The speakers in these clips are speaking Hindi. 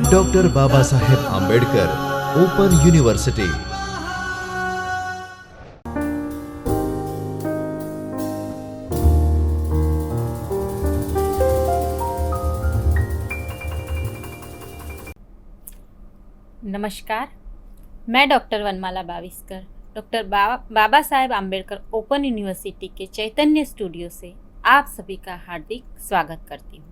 Doctor Baba Saheb Ambedkar open university. नमस्कार, मैं डॉक्टर वनमाला Baviskar doctor Baba Saheb Ambedkar open university के चैतन्य स्टूडियो से आप सभी का हार्दिक स्वागत करती हूँ।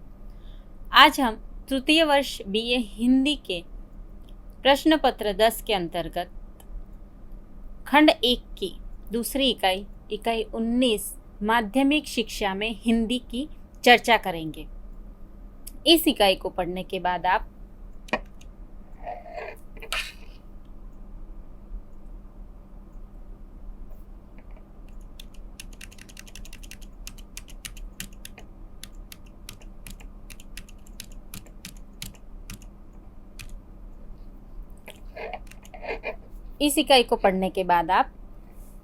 आज हम तृतीय वर्ष बीए हिंदी के प्रश्न पत्र 10 के अंतर्गत खंड 1 की दूसरी इकाई 19 माध्यमिक शिक्षा में हिंदी की चर्चा करेंगे। इस इकाई को पढ़ने के बाद आप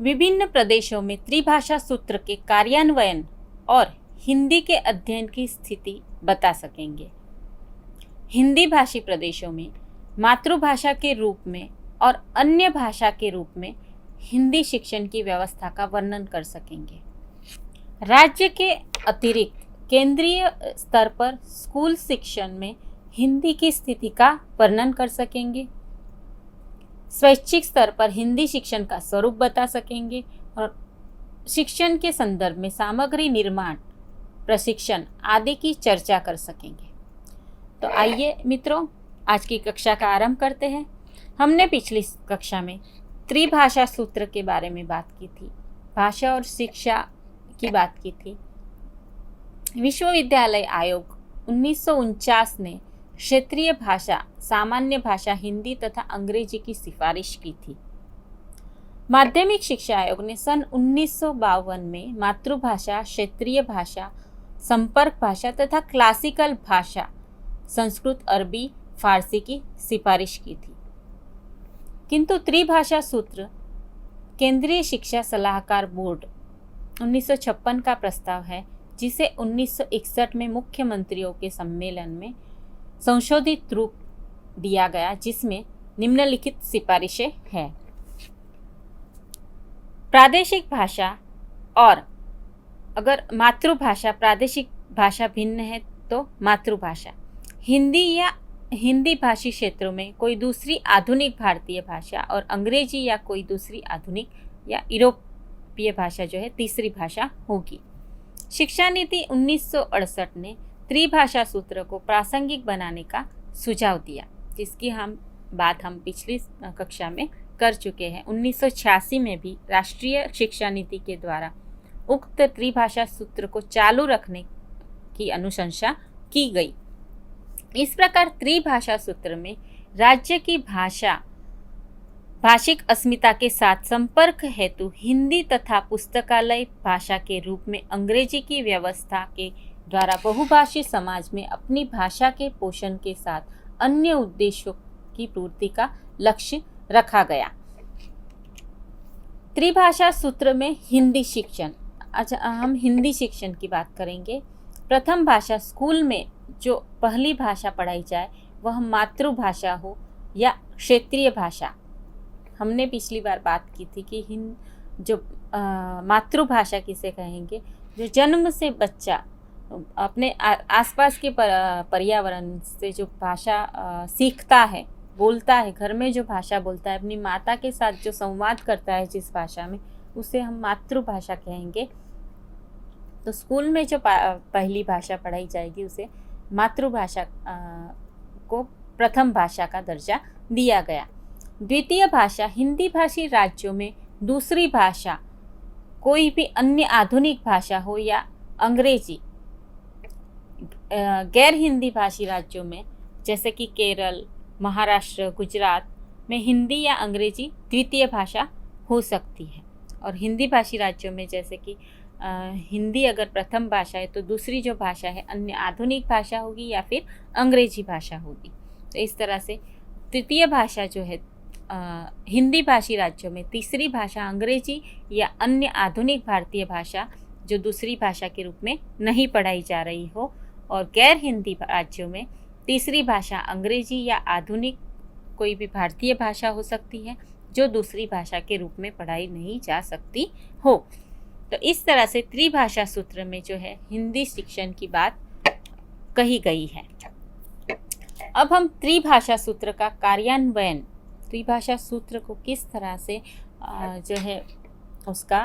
विभिन्न प्रदेशों में त्रिभाषा सूत्र के कार्यान्वयन और हिंदी के अध्ययन की स्थिति बता सकेंगे। हिंदी भाषी प्रदेशों में मातृभाषा के रूप में और अन्य भाषा के रूप में हिंदी शिक्षण की व्यवस्था का वर्णन कर सकेंगे। राज्य के अतिरिक्त केंद्रीय स्तर पर स्कूल शिक्षण में हिंदी की स्थिति का वर्णन कर सकेंगे। स्वैच्छिक स्तर पर हिंदी शिक्षण का स्वरूप बता सकेंगे और शिक्षण के संदर्भ में सामग्री निर्माण, प्रशिक्षण आदि की चर्चा कर सकेंगे। तो आइए मित्रों, आज की कक्षा का आरंभ करते हैं। हमने पिछली कक्षा में त्रिभाषा सूत्र के बारे में बात की थी, भाषा और शिक्षा की बात की थी। विश्वविद्यालय आयोग 1949 ने क्षेत्रीय भाषा, सामान्य भाषा हिंदी तथा अंग्रेजी की सिफारिश की थी। माध्यमिक शिक्षा आयोग ने सन 1952 में मातृभाषा, क्षेत्रीय भाषा, संपर्क भाषा तथा क्लासिकल भाषा संस्कृत, अरबी, फारसी की सिफारिश की थी। किंतु त्रिभाषा सूत्र केंद्रीय शिक्षा सलाहकार बोर्ड 1956 का प्रस्ताव है, जिसे 1961 में मुख्यमंत्रियों के सम्मेलन में संशोधित रूप दिया गया, जिसमें निम्नलिखित सिफारिशें हैं। प्रादेशिक भाषा और अगर मातृभाषा प्रादेशिक भाषा भिन्न है तो मातृभाषा हिंदी या हिंदी भाषी क्षेत्रों में कोई दूसरी आधुनिक भारतीय भाषा और अंग्रेजी या कोई दूसरी आधुनिक या यूरोपीय भाषा जो है तीसरी भाषा होगी। शिक्षा नीति 1968 ने त्रिभाषा सूत्र को प्रासंगिक बनाने का सुझाव दिया, जिसकी बात हम पिछली कक्षा में कर चुके हैं। 1986 में भी राष्ट्रीय शिक्षा नीति के द्वारा उक्त त्रिभाषा सूत्र को चालू रखने की अनुशंसा की गई। इस प्रकार त्रिभाषा सूत्र में राज्य की भाषिक अस्मिता के साथ संपर्क हेतु हिंदी तथा पुस्तकालय भाषा के रूप में अंग्रेजी की व्यवस्था के द्वारा बहुभाषी समाज में अपनी भाषा के पोषण के साथ अन्य उद्देश्यों की पूर्ति का लक्ष्य रखा गया। त्रिभाषा सूत्र में हिंदी शिक्षण। अच्छा, हम हिंदी शिक्षण की बात करेंगे। प्रथम भाषा स्कूल में जो पहली भाषा पढ़ाई जाए वह मातृभाषा हो या क्षेत्रीय भाषा। हमने पिछली बार बात की थी कि मातृभाषा किसे कहेंगे, जो जन्म से बच्चा अपने आसपास के पर्यावरण से जो भाषा सीखता है, बोलता है, घर में जो भाषा बोलता है, अपनी माता के साथ जो संवाद करता है जिस भाषा में, उसे हम मातृभाषा कहेंगे। तो स्कूल में जो पहली भाषा पढ़ाई जाएगी उसे मातृभाषा को प्रथम भाषा का दर्जा दिया गया। द्वितीय भाषा हिंदी भाषी राज्यों में दूसरी भाषा कोई भी अन्य आधुनिक भाषा हो या अंग्रेजी। गैर हिंदी भाषी राज्यों में जैसे कि केरल, महाराष्ट्र, गुजरात में हिंदी या अंग्रेजी द्वितीय भाषा हो सकती है। और हिंदी भाषी राज्यों में जैसे कि हिंदी अगर प्रथम भाषा है तो दूसरी जो भाषा है अन्य आधुनिक भाषा होगी या फिर अंग्रेजी भाषा होगी। तो इस तरह से तृतीय भाषा जो है हिंदी भाषी राज्यों में तीसरी भाषा अंग्रेजी या अन्य आधुनिक भारतीय भाषा जो दूसरी भाषा के रूप में नहीं पढ़ाई जा रही हो और गैर हिंदी राज्यों में तीसरी भाषा अंग्रेजी या आधुनिक कोई भी भारतीय भाषा हो सकती है जो दूसरी भाषा के रूप में पढ़ाई नहीं जा सकती हो। तो इस तरह से त्रिभाषा सूत्र में जो है हिंदी शिक्षण की बात कही गई है। अब हम त्रिभाषा सूत्र का कार्यान्वयन, त्रिभाषा सूत्र को किस तरह से जो है उसका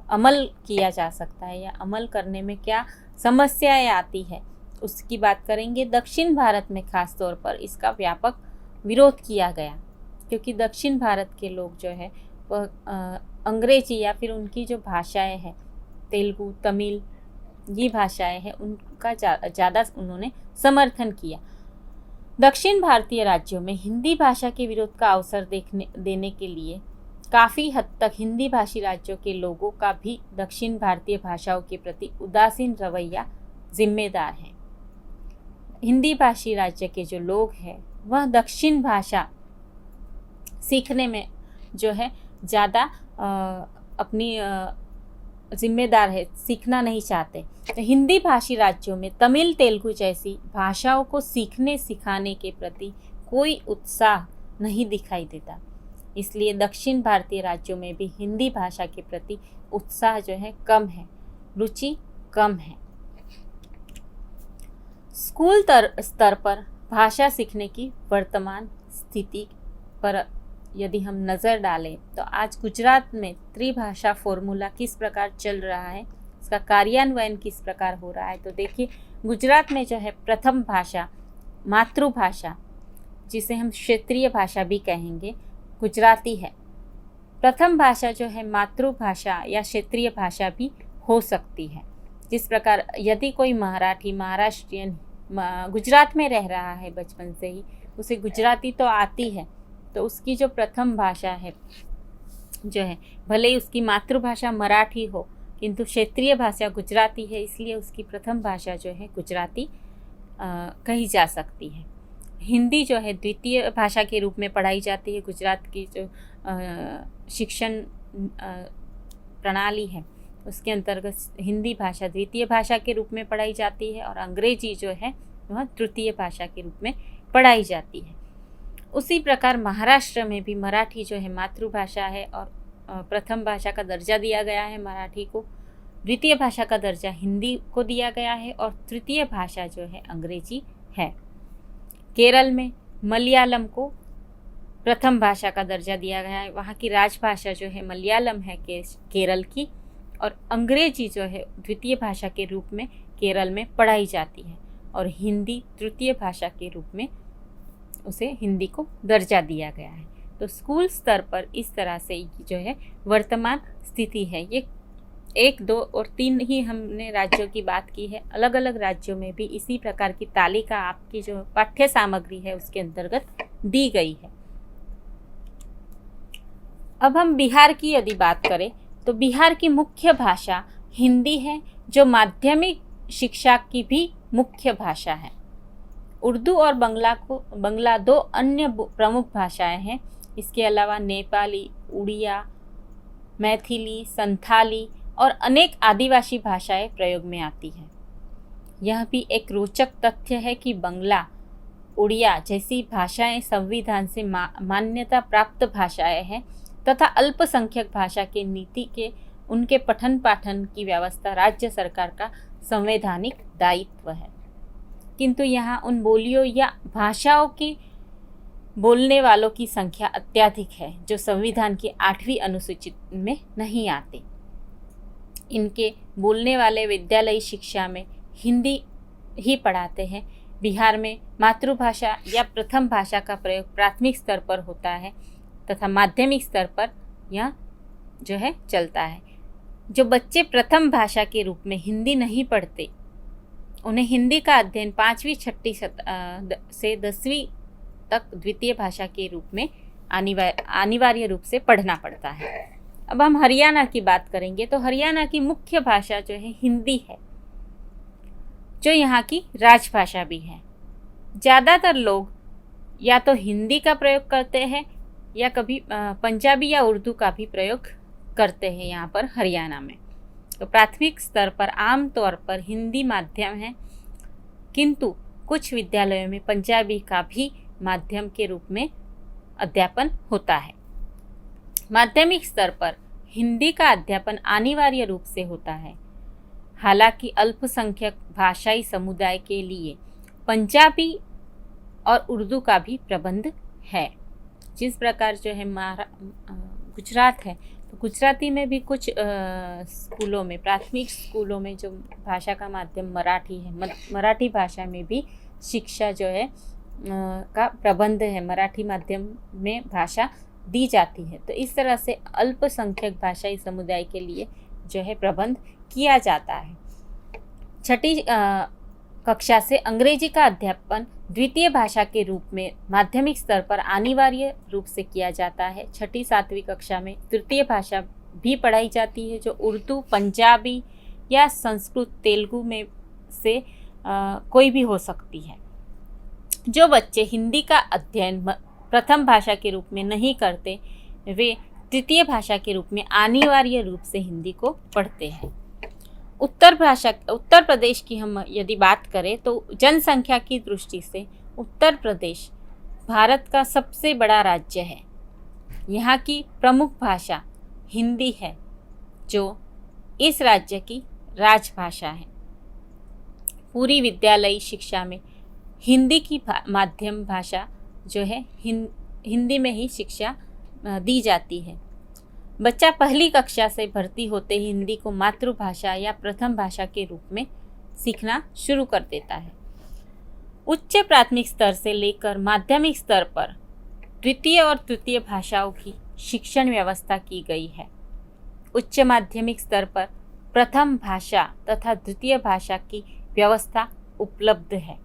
अमल किया जा सकता है या अमल करने में क्या समस्याएं आती है उसकी बात करेंगे। दक्षिण भारत में खास तौर पर इसका व्यापक विरोध किया गया, क्योंकि दक्षिण भारत के लोग जो है वह अंग्रेजी या फिर उनकी जो भाषाएं हैं तेलुगु, तमिल, ये भाषाएं हैं, उनका ज़्यादा उन्होंने समर्थन किया। दक्षिण भारतीय राज्यों में हिंदी भाषा के विरोध का अवसर देने के लिए काफ़ी हद तक हिंदी भाषी राज्यों के लोगों का भी दक्षिण भारतीय भाषाओं के प्रति उदासीन रवैया जिम्मेदार है। हिंदी भाषी राज्य के जो लोग हैं वह दक्षिण भाषा सीखने में जो है ज़्यादा अपनी जिम्मेदार है, सीखना नहीं चाहते। तो हिंदी भाषी राज्यों में तमिल, तेलुगु जैसी भाषाओं को सीखने सिखाने के प्रति कोई उत्साह नहीं दिखाई देता, इसलिए दक्षिण भारतीय राज्यों में भी हिंदी भाषा के प्रति उत्साह जो है कम है, रुचि कम है। स्कूल स्तर पर भाषा सीखने की वर्तमान स्थिति पर यदि हम नज़र डालें तो आज गुजरात में त्रिभाषा फॉर्मूला किस प्रकार चल रहा है, इसका कार्यान्वयन किस प्रकार हो रहा है। तो देखिए, गुजरात में जो है प्रथम भाषा, मातृभाषा, जिसे हम क्षेत्रीय भाषा भी कहेंगे, गुजराती है। प्रथम भाषा जो है मातृभाषा या क्षेत्रीय भाषा भी हो सकती है। जिस प्रकार यदि कोई मराठी, महाराष्ट्रियन गुजरात में रह रहा है बचपन से ही, उसे गुजराती तो आती है, तो उसकी जो प्रथम भाषा है जो है, भले ही उसकी मातृभाषा मराठी हो किंतु क्षेत्रीय भाषा गुजराती है, इसलिए उसकी प्रथम भाषा जो है गुजराती कही जा सकती है। हिंदी जो है द्वितीय भाषा के रूप में पढ़ाई जाती है। गुजरात की जो शिक्षण प्रणाली है उसके अंतर्गत हिंदी भाषा द्वितीय भाषा के रूप में पढ़ाई जाती है और अंग्रेजी जो है वह तृतीय भाषा के रूप में पढ़ाई जाती है। उसी प्रकार महाराष्ट्र में भी मराठी जो है मातृभाषा है और प्रथम भाषा का दर्जा दिया गया है मराठी को, द्वितीय भाषा का दर्जा हिंदी को दिया गया है और तृतीय भाषा जो है अंग्रेजी है। केरल में मलयालम को प्रथम भाषा का दर्जा दिया गया है, वहाँ की राजभाषा जो है मलयालम है केरल की, और अंग्रेजी जो है द्वितीय भाषा के रूप में केरल में पढ़ाई जाती है और हिंदी तृतीय भाषा के रूप में उसे हिंदी को दर्जा दिया गया है। तो स्कूल स्तर पर इस तरह से जो है वर्तमान स्थिति है। ये 1, 2 और 3 ही हमने राज्यों की बात की है। अलग अलग राज्यों में भी इसी प्रकार की तालिका आपकी जो पाठ्य सामग्री है उसके अंतर्गत दी गई है। अब हम बिहार की यदि बात करें तो बिहार की मुख्य भाषा हिंदी है, जो माध्यमिक शिक्षा की भी मुख्य भाषा है। उर्दू और बंगला 2 अन्य प्रमुख भाषाएं हैं। इसके अलावा नेपाली, उड़िया, मैथिली, संथाली और अनेक आदिवासी भाषाएं प्रयोग में आती हैं। यह भी एक रोचक तथ्य है कि बंगला, उड़िया जैसी भाषाएं संविधान से मान्यता प्राप्त भाषाएं हैं तथा अल्पसंख्यक भाषा के नीति के उनके पठन पाठन की व्यवस्था राज्य सरकार का संवैधानिक दायित्व है। किंतु यहाँ उन बोलियों या भाषाओं की बोलने वालों की संख्या अत्यधिक है जो संविधान की 8वीं अनुसूची में नहीं आते। इनके बोलने वाले विद्यालयी शिक्षा में हिंदी ही पढ़ाते हैं। बिहार में मातृभाषा या प्रथम भाषा का प्रयोग प्राथमिक स्तर पर होता है तथा माध्यमिक स्तर पर यह जो है चलता है। जो बच्चे प्रथम भाषा के रूप में हिंदी नहीं पढ़ते, उन्हें हिंदी का अध्ययन 5वीं 6वीं से 10वीं तक द्वितीय भाषा के रूप में अनिवार्य रूप से पढ़ना पड़ता है। अब हम हरियाणा की बात करेंगे तो हरियाणा की मुख्य भाषा जो है हिंदी है, जो यहाँ की राजभाषा भी है। ज़्यादातर लोग या तो हिंदी का प्रयोग करते हैं या कभी पंजाबी या उर्दू का भी प्रयोग करते हैं यहाँ पर हरियाणा में। तो प्राथमिक स्तर पर आम तौर पर हिंदी माध्यम है किंतु कुछ विद्यालयों में पंजाबी का भी माध्यम के रूप में अध्यापन होता है। माध्यमिक स्तर पर हिंदी का अध्यापन अनिवार्य रूप से होता है। हालांकि अल्पसंख्यक भाषाई समुदाय के लिए पंजाबी और उर्दू का भी प्रबंध है। जिस प्रकार जो है गुजरात है, तो गुजराती में भी कुछ स्कूलों में, प्राथमिक स्कूलों में जो भाषा का माध्यम मराठी है, मराठी भाषा में भी शिक्षा जो है का प्रबंध है, मराठी माध्यम में भाषा दी जाती है। तो इस तरह से अल्पसंख्यक भाषाई समुदाय के लिए जो है प्रबंध किया जाता है। छठी कक्षा से अंग्रेजी का अध्यापन द्वितीय भाषा के रूप में माध्यमिक स्तर पर अनिवार्य रूप से किया जाता है। छठी 7वीं कक्षा में तृतीय भाषा भी पढ़ाई जाती है, जो उर्दू, पंजाबी या संस्कृत, तेलुगु में से कोई भी हो सकती है। जो बच्चे हिंदी का अध्ययन प्रथम भाषा के रूप में नहीं करते, वे तृतीय भाषा के रूप में अनिवार्य रूप से हिंदी को पढ़ते हैं। उत्तर प्रदेश की हम यदि बात करें तो जनसंख्या की दृष्टि से उत्तर प्रदेश भारत का सबसे बड़ा राज्य है। यहाँ की प्रमुख भाषा हिंदी है, जो इस राज्य की राजभाषा है। पूरी विद्यालयी शिक्षा में हिंदी की माध्यम भाषा जो है हिंदी में ही शिक्षा दी जाती है। बच्चा पहली कक्षा से भर्ती होते ही हिंदी को मातृभाषा या प्रथम भाषा के रूप में सीखना शुरू कर देता है। उच्च प्राथमिक स्तर से लेकर माध्यमिक स्तर पर द्वितीय और तृतीय भाषाओं की शिक्षण व्यवस्था की गई है। उच्च माध्यमिक स्तर पर प्रथम भाषा तथा द्वितीय भाषा की व्यवस्था उपलब्ध है।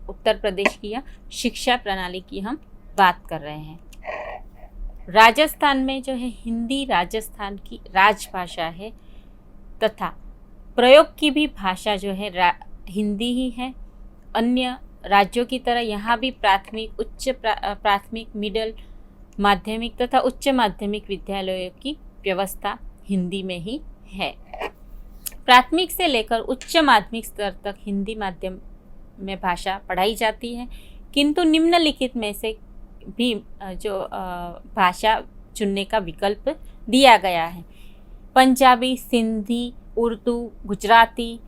उत्तर प्रदेश की यह शिक्षा प्रणाली की हम बात कर रहे हैं। राजस्थान में जो है हिंदी राजस्थान की राजभाषा है तथा प्रयोग की भी भाषा जो है हिंदी ही है। अन्य राज्यों की तरह यहाँ भी प्राथमिक, उच्च प्राथमिक, मिडिल, माध्यमिक तथा उच्च माध्यमिक विद्यालयों की व्यवस्था हिंदी में ही है। प्राथमिक से लेकर उच्च माध्यमिक स्तर तक हिंदी माध्यम में भाषा पढ़ाई जाती है, किंतु निम्नलिखित में से भी जो भाषा चुनने का विकल्प दिया गया है। पंजाबी, सिंधी, उर्दू, गुजराती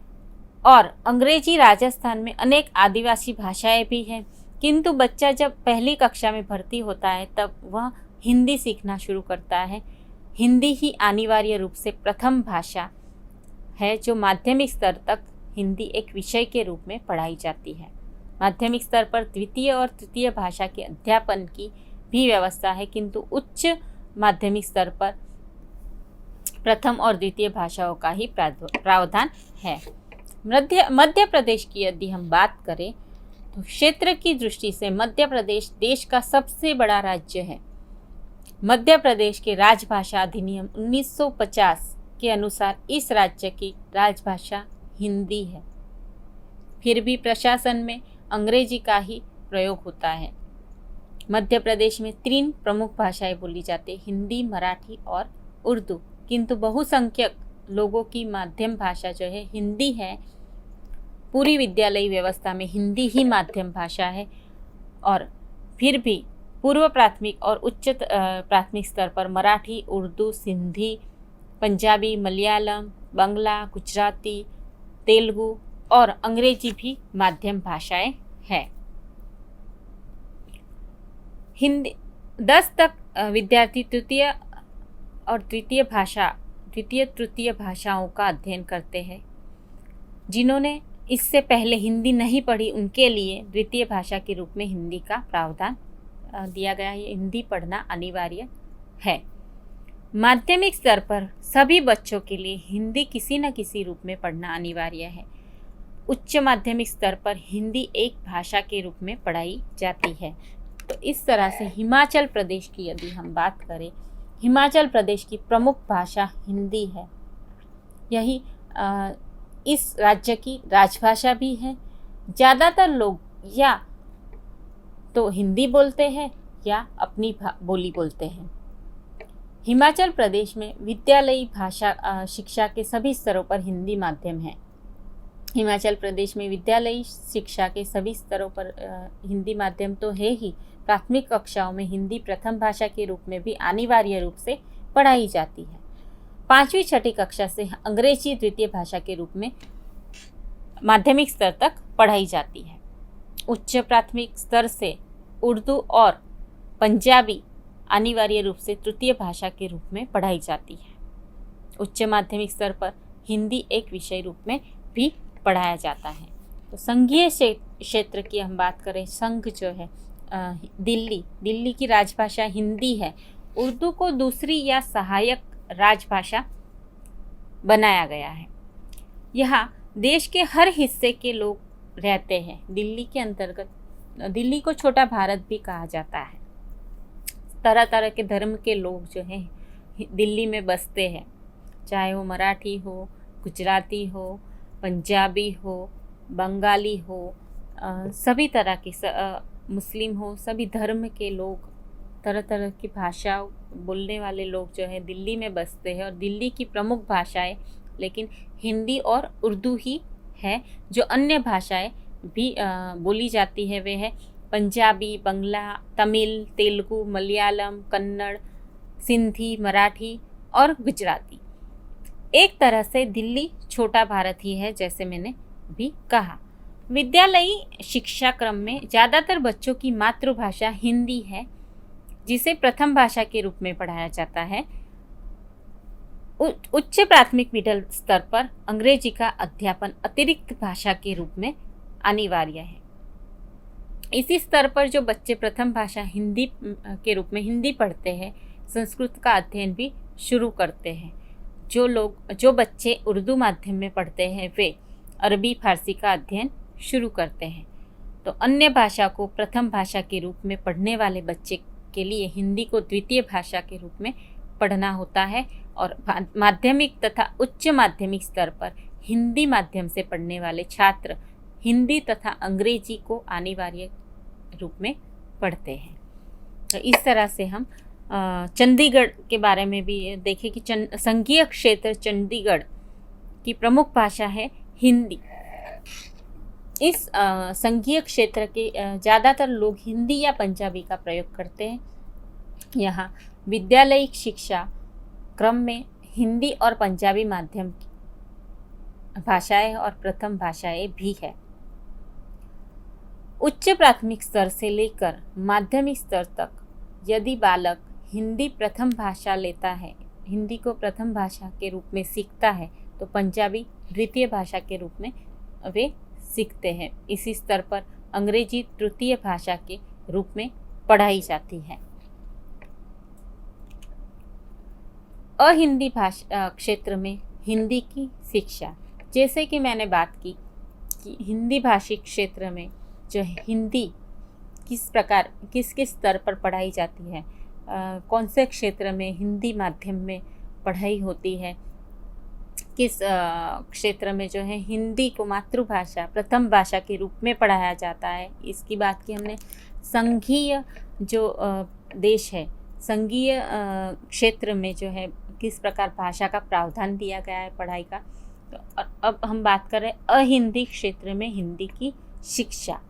और अंग्रेजी राजस्थान में अनेक आदिवासी भाषाएं भी हैं, किंतु बच्चा जब पहली कक्षा में भर्ती होता है तब वह हिंदी सीखना शुरू करता है। हिंदी ही अनिवार्य रूप से प्रथम भाषा है, जो माध्यमिक स्तर तक हिंदी एक विषय के रूप में पढ़ाई जाती है। माध्यमिक स्तर पर द्वितीय और तृतीय भाषा के अध्यापन की भी व्यवस्था है, किंतु उच्च माध्यमिक स्तर पर प्रथम और द्वितीय भाषाओं का ही प्रावधान है। मध्य प्रदेश की यदि हम बात करें तो क्षेत्र की दृष्टि से मध्य प्रदेश देश का सबसे बड़ा राज्य है। मध्य प्रदेश के राजभाषा अधिनियम 1950 के अनुसार इस राज्य की राजभाषा हिंदी है। फिर भी प्रशासन में अंग्रेजी का ही प्रयोग होता है। मध्य प्रदेश में 3 प्रमुख भाषाएं बोली जाती हैं, हिंदी, मराठी और उर्दू, किंतु बहुसंख्यक लोगों की माध्यम भाषा जो है हिंदी है। पूरी विद्यालयी व्यवस्था में हिंदी ही माध्यम भाषा है और फिर भी पूर्व प्राथमिक और उच्च प्राथमिक स्तर पर मराठी, उर्दू, सिंधी, पंजाबी, मलयालम, बांग्ला, गुजराती, तेलुगु और अंग्रेजी भी माध्यम भाषाएं हैं। हिंदी 10 तक विद्यार्थी तृतीय तृतीय भाषाओं का अध्ययन करते हैं। जिन्होंने इससे पहले हिंदी नहीं पढ़ी उनके लिए द्वितीय भाषा के रूप में हिंदी का प्रावधान दिया गया है। हिंदी पढ़ना अनिवार्य है। माध्यमिक स्तर पर सभी बच्चों के लिए हिंदी किसी न किसी रूप में पढ़ना अनिवार्य है। उच्च माध्यमिक स्तर पर हिंदी एक भाषा के रूप में पढ़ाई जाती है। तो इस तरह से हिमाचल प्रदेश की यदि हम बात करें, हिमाचल प्रदेश की प्रमुख भाषा हिंदी है। यही इस राज्य की राजभाषा भी है। ज़्यादातर लोग या तो हिंदी बोलते हैं या अपनी बोली बोलते हैं। हिमाचल प्रदेश में विद्यालयी भाषा शिक्षा के सभी स्तरों पर हिंदी माध्यम है। हिमाचल प्रदेश में विद्यालयी शिक्षा के सभी स्तरों पर हिंदी माध्यम तो है ही, प्राथमिक कक्षाओं में हिंदी प्रथम भाषा के रूप में भी अनिवार्य रूप से पढ़ाई जाती है। 5वीं 6ठी कक्षा से अंग्रेजी द्वितीय भाषा के रूप में माध्यमिक स्तर तक पढ़ाई जाती है। उच्च प्राथमिक स्तर से उर्दू और पंजाबी अनिवार्य रूप से तृतीय भाषा के रूप में पढ़ाई जाती है। उच्च माध्यमिक स्तर पर हिंदी एक विषय रूप में भी पढ़ाया जाता है। तो संघीय क्षेत्र की हम बात करें, संघ जो है दिल्ली की राजभाषा हिंदी है। उर्दू को दूसरी या सहायक राजभाषा बनाया गया है। यहाँ देश के हर हिस्से के लोग रहते हैं। दिल्ली के अंतर्गत दिल्ली को छोटा भारत भी कहा जाता है। तरह तरह के धर्म के लोग जो हैं दिल्ली में बसते हैं, चाहे वो मराठी हो, गुजराती हो, पंजाबी हो, बंगाली हो, सभी तरह के मुस्लिम हो, सभी धर्म के लोग, तरह तरह की भाषा बोलने वाले लोग जो है दिल्ली में बसते हैं। और दिल्ली की प्रमुख भाषाएं लेकिन हिंदी और उर्दू ही है। जो अन्य भाषाएं भी बोली जाती है वे है पंजाबी, बंगला, तमिल, तेलुगु, मलयालम, कन्नड़, सिंधी, मराठी और गुजराती। एक तरह से दिल्ली छोटा भारत ही है, जैसे मैंने भी कहा। विद्यालयी शिक्षा क्रम में ज़्यादातर बच्चों की मातृभाषा हिंदी है, जिसे प्रथम भाषा के रूप में पढ़ाया जाता है। उच्च प्राथमिक मिडिल स्तर पर अंग्रेजी का अध्यापन अतिरिक्त भाषा के रूप में अनिवार्य है। इसी स्तर पर जो बच्चे प्रथम भाषा हिंदी के रूप में हिंदी पढ़ते हैं, संस्कृत का अध्ययन भी शुरू करते हैं। जो बच्चे उर्दू माध्यम में पढ़ते हैं वे अरबी फारसी का अध्ययन शुरू करते हैं। तो अन्य भाषा को प्रथम भाषा के रूप में पढ़ने वाले बच्चे के लिए हिंदी को द्वितीय भाषा के रूप में पढ़ना होता है। और माध्यमिक तथा उच्च माध्यमिक स्तर पर हिंदी माध्यम से पढ़ने वाले छात्र हिंदी तथा अंग्रेजी को अनिवार्य रूप में पढ़ते हैं। तो इस तरह से हम चंडीगढ़ के बारे में भी देखें कि संघीय क्षेत्र चंडीगढ़ की प्रमुख भाषा है हिंदी। इस संघीय क्षेत्र के ज़्यादातर लोग हिंदी या पंजाबी का प्रयोग करते हैं। यहाँ विद्यालयिक शिक्षा क्रम में हिंदी और पंजाबी माध्यम की भाषाएं और प्रथम भाषाएं भी है। उच्च प्राथमिक स्तर से लेकर माध्यमिक स्तर तक यदि बालक हिंदी प्रथम भाषा लेता है, हिंदी को प्रथम भाषा के रूप में सीखता है, तो पंजाबी द्वितीय भाषा के रूप में वे सीखते हैं। इसी स्तर पर अंग्रेजी तृतीय भाषा के रूप में पढ़ाई जाती है। अहिंदी भाषा क्षेत्र में हिंदी की शिक्षा, जैसे कि मैंने बात की कि हिंदी भाषी क्षेत्र में जो हिंदी किस प्रकार किस स्तर पर पढ़ाई जाती है, कौन से क्षेत्र में हिंदी माध्यम में पढ़ाई होती है, किस क्षेत्र में जो है हिंदी को मातृभाषा प्रथम भाषा के रूप में पढ़ाया जाता है, इसकी बात की हमने। संघीय जो देश है, संघीय क्षेत्र में जो है किस प्रकार भाषा का प्रावधान दिया गया है पढ़ाई का। तो अब हम बात कर रहे हैं अहिंदी क्षेत्र में हिंदी की शिक्षा।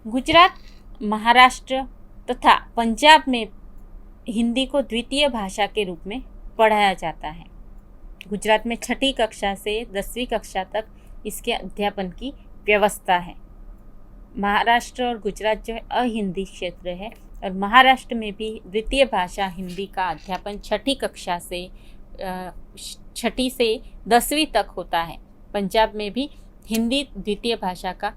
गुजरात, महाराष्ट्र तथा पंजाब में हिंदी को द्वितीय भाषा के रूप में पढ़ाया जाता है। गुजरात में 6ठी कक्षा से 10वीं कक्षा तक इसके अध्यापन की व्यवस्था है। महाराष्ट्र और गुजरात जो है अहिंदी क्षेत्र है, और महाराष्ट्र में भी द्वितीय भाषा हिंदी का अध्यापन 6ठी कक्षा से 6ठी से 10वीं तक होता है। पंजाब में भी हिंदी द्वितीय भाषा का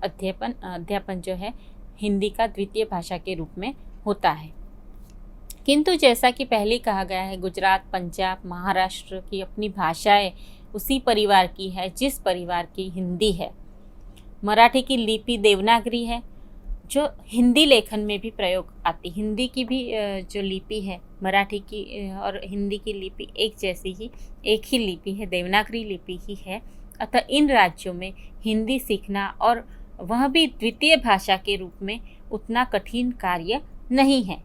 अध्यापन जो है हिंदी का द्वितीय भाषा के रूप में होता है। किंतु जैसा कि पहले कहा गया है, गुजरात, पंजाब, महाराष्ट्र की अपनी भाषाएं उसी परिवार की है जिस परिवार की हिंदी है। मराठी की लिपि देवनागरी है, जो हिंदी लेखन में भी प्रयोग आती। हिंदी की भी जो लिपि है, मराठी की और हिंदी की लिपि एक जैसी ही, एक ही लिपि है, देवनागरी लिपि ही है। अतः इन राज्यों में हिंदी सीखना और वह भी द्वितीय भाषा के रूप में उतना कठिन कार्य नहीं है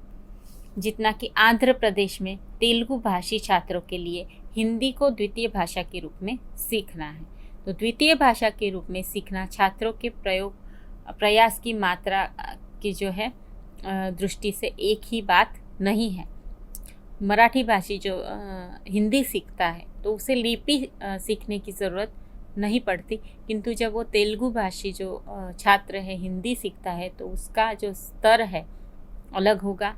जितना कि आंध्र प्रदेश में तेलुगु भाषी छात्रों के लिए हिंदी को द्वितीय भाषा के रूप में सीखना है। तो द्वितीय भाषा के रूप में सीखना छात्रों के प्रयास की मात्रा की जो है दृष्टि से एक ही बात नहीं है। मराठी भाषी जो हिंदी सीखता है तो उसे लिपि सीखने की ज़रूरत नहीं पड़ती, किंतु जब वो तेलुगु भाषी जो छात्र है हिंदी सीखता है तो उसका जो स्तर है अलग होगा।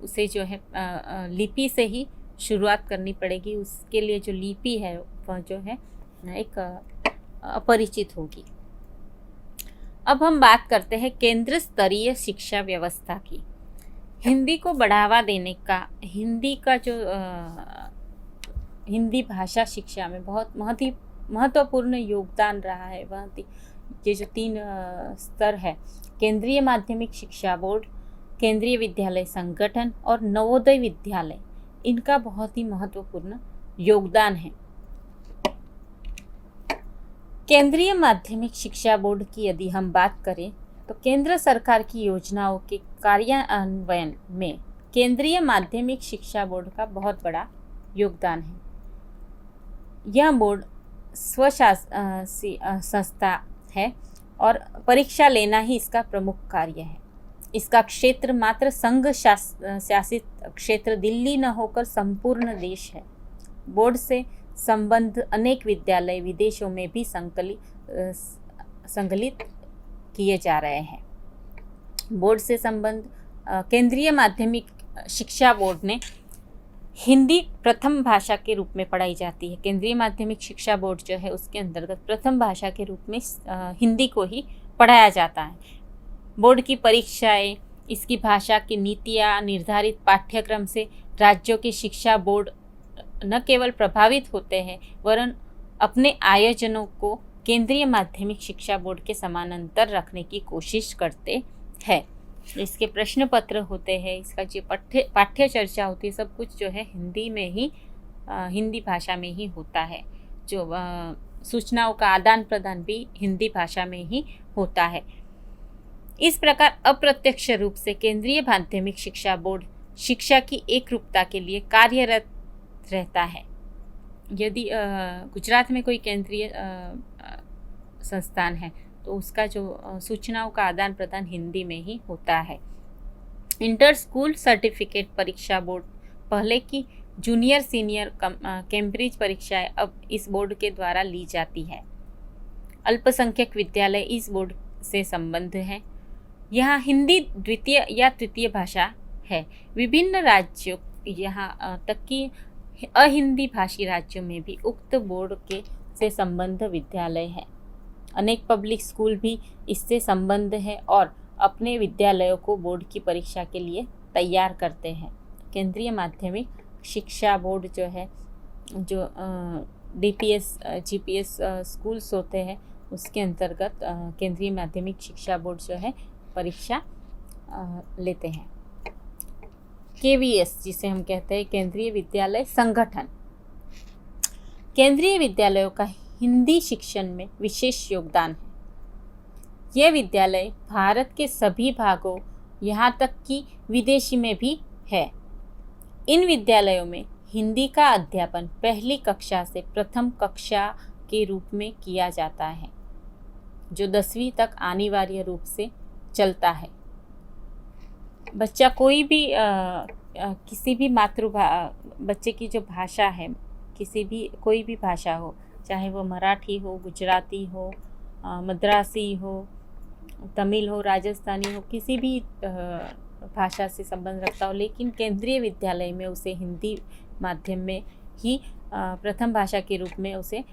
उसे जो है लिपि से ही शुरुआत करनी पड़ेगी। उसके लिए जो लिपि है वह जो है एक अपरिचित होगी। अब हम बात करते हैं केंद्र स्तरीय शिक्षा व्यवस्था की। हिंदी को बढ़ावा देने का हिंदी का जो हिंदी भाषा शिक्षा में बहुत ही महत्वपूर्ण योगदान रहा है। वह ये जो 3 स्तर है, केंद्रीय माध्यमिक शिक्षा बोर्ड, केंद्रीय विद्यालय संगठन और नवोदय विद्यालय, इनका बहुत ही महत्वपूर्ण योगदान है। केंद्रीय माध्यमिक शिक्षा बोर्ड की यदि हम बात करें तो केंद्र सरकार की योजनाओं के कार्यान्वयन में केंद्रीय माध्यमिक शिक्षा बोर्ड का बहुत बड़ा योगदान है। यह बोर्ड संस्था है और परीक्षा लेना ही इसका प्रमुख कार्य है। इसका क्षेत्र मात्र संघ शासित क्षेत्र दिल्ली न होकर संपूर्ण देश है। बोर्ड से संबंध अनेक विद्यालय विदेशों में भी संकलित किए जा रहे हैं। बोर्ड से संबंध केंद्रीय माध्यमिक शिक्षा बोर्ड ने हिंदी प्रथम भाषा के रूप में पढ़ाई जाती है। केंद्रीय माध्यमिक शिक्षा बोर्ड जो है उसके अंतर्गत प्रथम भाषा के रूप में हिंदी को ही पढ़ाया जाता है। बोर्ड की परीक्षाएं, इसकी भाषा की नीतियाँ, निर्धारित पाठ्यक्रम से राज्यों के शिक्षा बोर्ड न केवल प्रभावित होते हैं वरन अपने आयोजनों को केंद्रीय माध्यमिक शिक्षा बोर्ड के समानांतर रखने की कोशिश करते हैं। इसके प्रश्न पत्र होते हैं, इसका जो पाठ्य चर्चा होती है, सब कुछ जो है हिंदी में ही हिंदी भाषा में ही होता है। जो सूचनाओं का आदान प्रदान भी हिंदी भाषा में ही होता है। इस प्रकार अप्रत्यक्ष रूप से केंद्रीय माध्यमिक शिक्षा बोर्ड शिक्षा की एकरूपता के लिए कार्यरत रहता है। यदि गुजरात में कोई केंद्रीय संस्थान है तो उसका जो सूचनाओं का आदान प्रदान हिंदी में ही होता है। इंटर स्कूल सर्टिफिकेट परीक्षा बोर्ड, पहले की जूनियर सीनियर कैम्ब्रिज परीक्षाएं अब इस बोर्ड के द्वारा ली जाती है। अल्पसंख्यक विद्यालय इस बोर्ड से संबद्ध है। यहाँ हिंदी द्वितीय या तृतीय भाषा है। विभिन्न राज्यों यहाँ तक कि अहिंदी भाषी राज्यों में भी उक्त बोर्ड के से संबद्ध विद्यालय है। अनेक पब्लिक स्कूल भी इससे संबद्ध है और अपने विद्यालयों को बोर्ड की परीक्षा के लिए तैयार करते हैं। केंद्रीय माध्यमिक शिक्षा बोर्ड जो है, जो DPS GPS स्कूल्स होते हैं उसके अंतर्गत केंद्रीय माध्यमिक शिक्षा बोर्ड जो है परीक्षा लेते हैं। KVS जिसे हम कहते हैं केंद्रीय विद्यालय संगठन, केंद्रीय विद्यालयों का हिंदी शिक्षण में विशेष योगदान है। ये विद्यालय भारत के सभी भागों यहाँ तक कि विदेशी में भी है। इन विद्यालयों में हिंदी का अध्यापन पहली कक्षा से प्रथम कक्षा के रूप में किया जाता है, जो 10वीं तक अनिवार्य रूप से चलता है। बच्चा कोई भी किसी भी बच्चे की जो भाषा है, कोई भी भाषा हो, चाहे वो मराठी हो, गुजराती हो, मद्रासी हो, तमिल हो, राजस्थानी हो, किसी भी भाषा से संबंध रखता हो, लेकिन केंद्रीय विद्यालय में उसे हिंदी माध्यम में ही प्रथम भाषा के रूप में उसे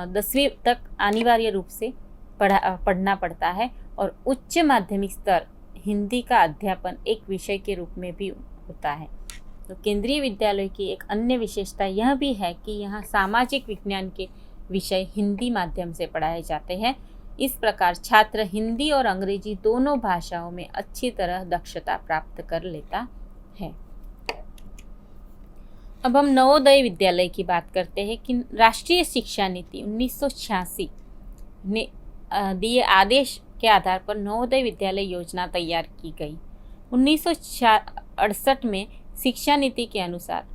10वीं तक अनिवार्य रूप से पढ़ना पड़ता है और उच्च माध्यमिक स्तर हिंदी का अध्यापन एक विषय के रूप में भी होता है। तो केंद्रीय विद्यालय की एक अन्य विशेषता यह भी है कि यहाँ सामाजिक विज्ञान के विषय हिंदी माध्यम से पढ़ाए जाते हैं। इस प्रकार छात्र हिंदी और अंग्रेजी दोनों भाषाओं में अच्छी तरह दक्षता प्राप्त कर लेता है। अब हम नवोदय विद्यालय की बात करते हैं कि राष्ट्रीय शिक्षा नीति 1986 ने दिए आदेश के आधार पर नवोदय विद्यालय योजना तैयार की गई। 1968 में शिक्षा नीति के अनुसार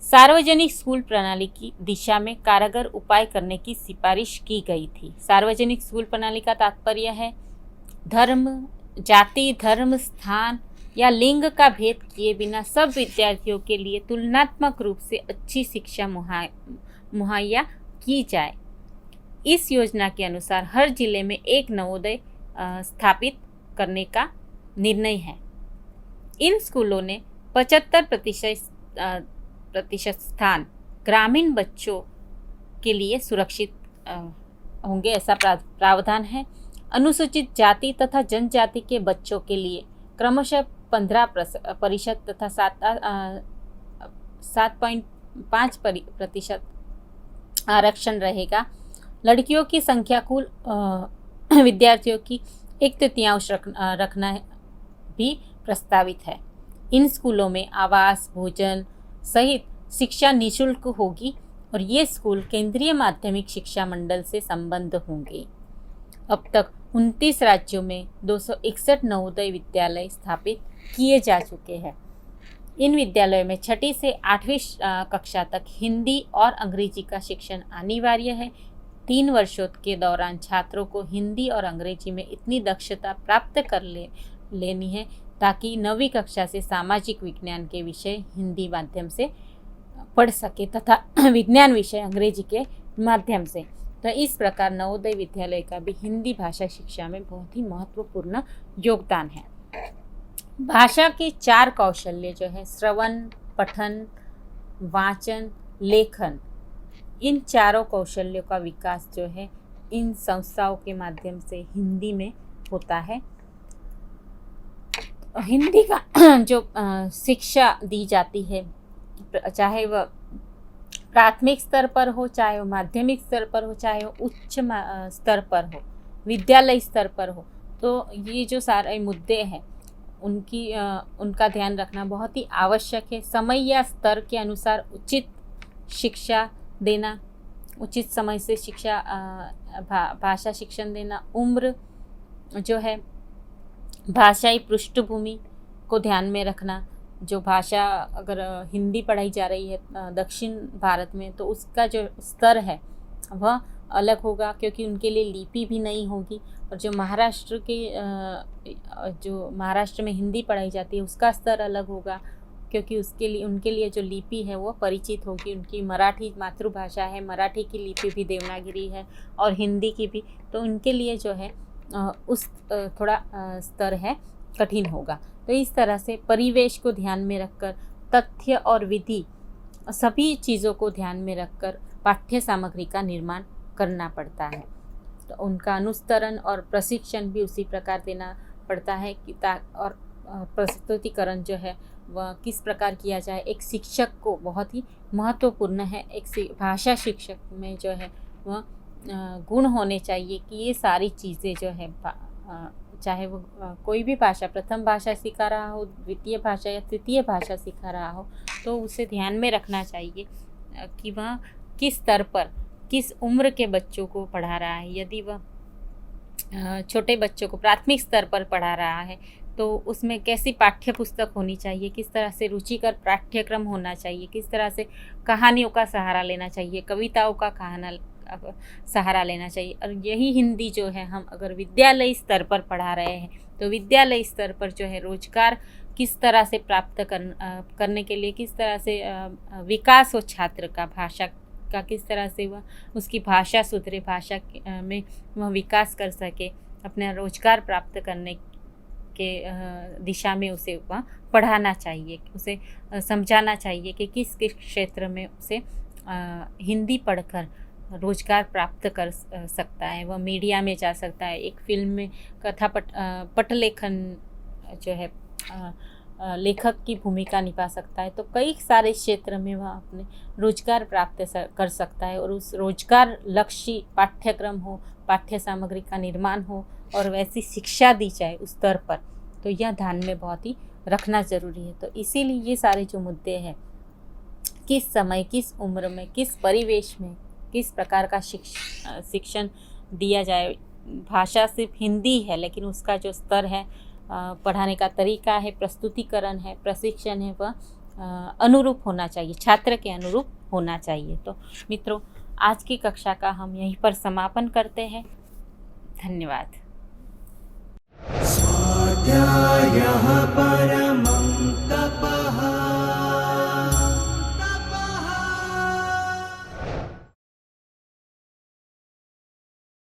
सार्वजनिक स्कूल प्रणाली की दिशा में कारगर उपाय करने की सिफारिश की गई थी। सार्वजनिक स्कूल प्रणाली का तात्पर्य है धर्म, जाति, धर्म, स्थान या लिंग का भेद किए बिना सब विद्यार्थियों के लिए तुलनात्मक रूप से अच्छी शिक्षा मुहैया की जाए। इस योजना के अनुसार हर जिले में एक नवोदय स्थापित करने का निर्णय है। इन स्कूलों ने 75% स्थान ग्रामीण बच्चों के लिए सुरक्षित होंगे, ऐसा प्रावधान है। अनुसूचित जाति तथा जनजाति के बच्चों के लिए क्रमशः 15% तथा 7.5% आरक्षण रहेगा। लड़कियों की संख्या कुल विद्यार्थियों की 1/3 रखना भी प्रस्तावित है। इन स्कूलों में आवास, भोजन सहित शिक्षा निःशुल्क होगी और ये स्कूल केंद्रीय माध्यमिक शिक्षा मंडल से संबद्ध होंगे। अब तक 29 राज्यों में 261 नवोदय विद्यालय स्थापित किए जा चुके हैं। इन विद्यालयों में 6ठी से 8वीं कक्षा तक हिंदी और अंग्रेजी का शिक्षण अनिवार्य है। 3 वर्षों के दौरान छात्रों को हिंदी और अंग्रेजी में इतनी दक्षता प्राप्त कर लेनी है ताकि 9वीं कक्षा से सामाजिक विज्ञान के विषय हिंदी माध्यम से पढ़ सके तथा विज्ञान विषय अंग्रेजी के माध्यम से। तो इस प्रकार नवोदय विद्यालय का भी हिंदी भाषा शिक्षा में बहुत ही महत्वपूर्ण योगदान है। भाषा के 4 कौशल्य जो है श्रवण, पठन, वाचन, लेखन, इन चारों कौशल्यों का विकास जो है इन संस्थाओं के माध्यम से हिंदी में होता है। हिंदी का जो शिक्षा दी जाती है, चाहे वह प्राथमिक स्तर पर हो, चाहे वो माध्यमिक स्तर पर हो, चाहे वो उच्च स्तर पर हो, विद्यालय स्तर पर हो, तो ये जो सारे मुद्दे हैं उनका ध्यान रखना बहुत ही आवश्यक है। समय या स्तर के अनुसार उचित शिक्षा देना, उचित समय से शिक्षा भाषा शिक्षण देना, उम्र जो है, भाषाई पृष्ठभूमि को ध्यान में रखना। जो भाषा अगर हिंदी पढ़ाई जा रही है दक्षिण भारत में, तो उसका जो स्तर है वह अलग होगा क्योंकि उनके लिए लिपि भी नहीं होगी। और जो महाराष्ट्र में हिंदी पढ़ाई जाती है उसका स्तर अलग होगा क्योंकि उनके लिए जो लिपि है वो परिचित होगी। उनकी मराठी मातृभाषा है, मराठी की लिपि भी देवनागरी है और हिंदी की भी, तो उनके लिए जो है उस थोड़ा स्तर है कठिन होगा। तो इस तरह से परिवेश को ध्यान में रखकर, तथ्य और विधि सभी चीज़ों को ध्यान में रखकर पाठ्य सामग्री का निर्माण करना पड़ता है। तो उनका अनुस्तरण और प्रशिक्षण भी उसी प्रकार देना पड़ता है कि और प्रस्तुतिकरण जो है वह किस प्रकार किया जाए। एक शिक्षक को बहुत ही महत्वपूर्ण है, एक भाषा शिक्षक में जो है वह गुण होने चाहिए कि ये सारी चीज़ें जो है चाहे वो कोई भी भाषा, प्रथम भाषा सिखा रहा हो, द्वितीय भाषा या तृतीय भाषा सिखा रहा हो, तो उसे ध्यान में रखना चाहिए कि वह किस स्तर पर, किस उम्र के बच्चों को पढ़ा रहा है। यदि वह छोटे बच्चों को प्राथमिक स्तर पर पढ़ा रहा है तो उसमें कैसी पाठ्य पुस्तक होनी चाहिए, किस तरह से रुचिकर पाठ्यक्रम होना चाहिए, किस तरह से कहानियों का सहारा लेना चाहिए, कविताओं का सहारा लेना चाहिए। और यही हिंदी जो है हम अगर विद्यालय स्तर पर पढ़ा रहे हैं तो विद्यालय स्तर पर जो है रोजगार किस तरह से प्राप्त करने के लिए किस तरह से विकास हो छात्र का, भाषा का किस तरह से वह उसकी भाषा सुधरे, भाषा में वह विकास कर सके, अपना रोजगार प्राप्त करने के दिशा में उसे वह पढ़ाना चाहिए, उसे समझाना चाहिए कि किस किस क्षेत्र में उसे हिंदी पढ़कर रोजगार प्राप्त कर सकता है। वह मीडिया में जा सकता है, एक फिल्म में कथा पटलेखन जो है लेखक की भूमिका निभा सकता है। तो कई सारे क्षेत्र में वह अपने रोजगार प्राप्त कर सकता है और उस रोजगार लक्ष्य पाठ्यक्रम हो, पाठ्य सामग्री का निर्माण हो और वैसी शिक्षा दी जाए उस स्तर पर, तो यह ध्यान में बहुत ही रखना ज़रूरी है। तो इसीलिए ये सारे जो मुद्दे हैं, किस समय, किस उम्र में, किस परिवेश में किस प्रकार का शिक्षण दिया जाए। भाषा सिर्फ हिंदी है लेकिन उसका जो स्तर है, पढ़ाने का तरीका है, प्रस्तुतिकरण है, प्रशिक्षण है, वह अनुरूप होना चाहिए, छात्र के अनुरूप होना चाहिए। तो मित्रों, आज की कक्षा का हम यहीं पर समापन करते हैं। धन्यवाद। स्वाध्यायः